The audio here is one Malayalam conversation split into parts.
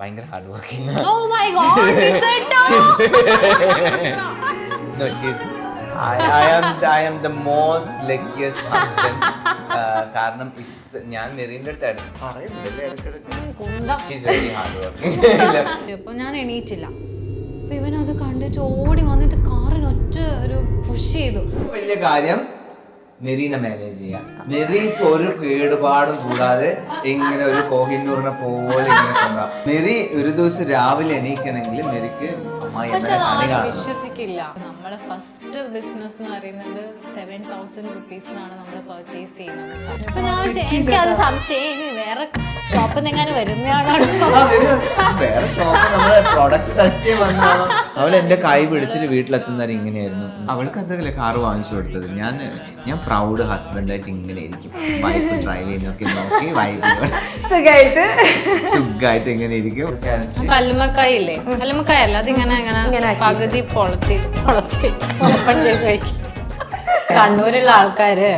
ഭയങ്കര hard working. Oh my god, is it No, I am the most luckiest husband. കാരണം ഞാൻ മെറീൻ്റെ അടുത്തായിരുന്നു പറയുന്നില്ലേ ഇടയ്ക്കിടയ്ക്ക്. She's very hard working. അപ്പൊ ഞാൻ എണീറ്റില്ല. അപ്പൊ ഇവൻ അത് കണ്ടിട്ട് ഓടി വന്നിട്ട് കാറിൽ ഒറ്റ ഒരു പുഷ് ചെയ്തു. വലിയ കാര്യം മെറീനെ മാനേജ് ചെയ്യാം. മെറിക്ക് ഒരു കേടുപാടും കൂടാതെ ഇങ്ങനെ ഒരു കോഹിന്നൂറിനെ പോലെ ഇങ്ങനെ കൊണ്ടുപോകാം. മെറി ഒരു ദിവസം രാവിലെ എണീക്കണമെങ്കിൽ മെറിക്ക് പക്ഷെ അത് വിശ്വസിക്കില്ല. നമ്മളെ ഫസ്റ്റ് ബിസിനസ് എന്ന് പറയുന്നത് 7,000 റുപ്പീസിനാണ് നമ്മൾ പർച്ചേസ് ചെയ്യുന്നത്. അപ്പൊ എനിക്കത് സംശയം ഇനി വേറെ ഷോപ്പിൽ നിന്ന് എങ്ങനെ വരുന്നതാണോ വേറെ ഷോപ്പ് നമ്മളെ പ്രൊഡക്റ്റ് ടെസ്റ്റ് ചെയ്യാൻ വന്നതാണോ. അവൾ എന്റെ കൈ പിടിച്ചിട്ട് വീട്ടിലെത്തുന്നവരെ ഇങ്ങനെയായിരുന്നു. അവൾക്ക് എന്തെങ്കിലും കാറ് വാങ്ങിച്ചു കൊടുത്തത്. ഞാൻ പ്രൗഡ് ഹസ്ബൻഡായിട്ട് ഇങ്ങനെ ഇരിക്കും. വൈഫ് ഡ്രൈവ് ചെയ്യുന്നൊക്കെ നോക്കി വൈഫ് സുഖമായിട്ട് ഇങ്ങനെ ഇരിക്കും. കല്ലുമ്മക്കായ ഇല്ലേ, കല്ലുമ്മക്കായ അല്ല അതിങ്ങനെ ഇങ്ങനെ പകുതി പൊളത്തി കണ്ണൂരുള്ള ആൾക്കാര്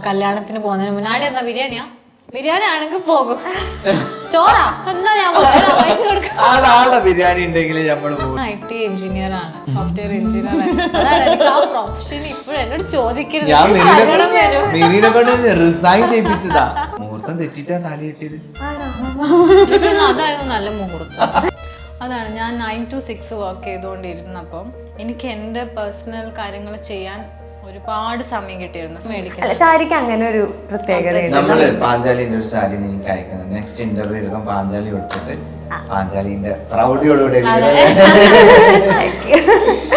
കല്യാണത്തിന് പോകുന്നതിന് മുന്നാടി എന്നാ ബിരിയാണിയാ, ബിരിയാണി ആണെങ്കിൽ പോകും. ചോറാ എന്താ ഞാൻ പൈസ കൊടുക്കാം. ബിരിയാണി ഉണ്ടെങ്കിൽ നമ്മൾ IT എഞ്ചിനീയർ ആണ്, സോഫ്റ്റ്വെയർ എഞ്ചിനീയർ ആണ്. അതാണ് എനിക്ക് ആ പ്രൊഫഷൻ ഇപ്പോഴും എന്നോട് ചോദിക്കരുത്. മെറീനെ കൊണ്ട് റിസൈൻ ചെയ്യിപ്പിച്ചതാ. മുഹൂർത്തം തെറ്റിട്ടാ താലി കിട്ടിയത്. അതായിരുന്നു നല്ല മുഹൂർത്തം. അതാണ് ഞാൻ 9 to 6 വർക്ക് ചെയ്തുകൊണ്ടിരുന്നപ്പം എനിക്ക് എൻ്റെ പേഴ്സണൽ കാര്യങ്ങൾ ചെയ്യാൻ ഒരുപാട് സമയം കിട്ടിയിരുന്നു. സാരിക്ക് അങ്ങനെ ഒരു പ്രത്യേകത. നമ്മള് പാഞ്ചാലിന്റെ ഒരു സാരി എനിക്ക് അയക്കുന്നത്. നെക്സ്റ്റ് ഇന്റർവ്യൂ എടുക്കാൻ പാഞ്ചാലി കൊടുത്തിട്ട് പാഞ്ചാലിന്റെ പ്രൗഢിയോടുകൂടി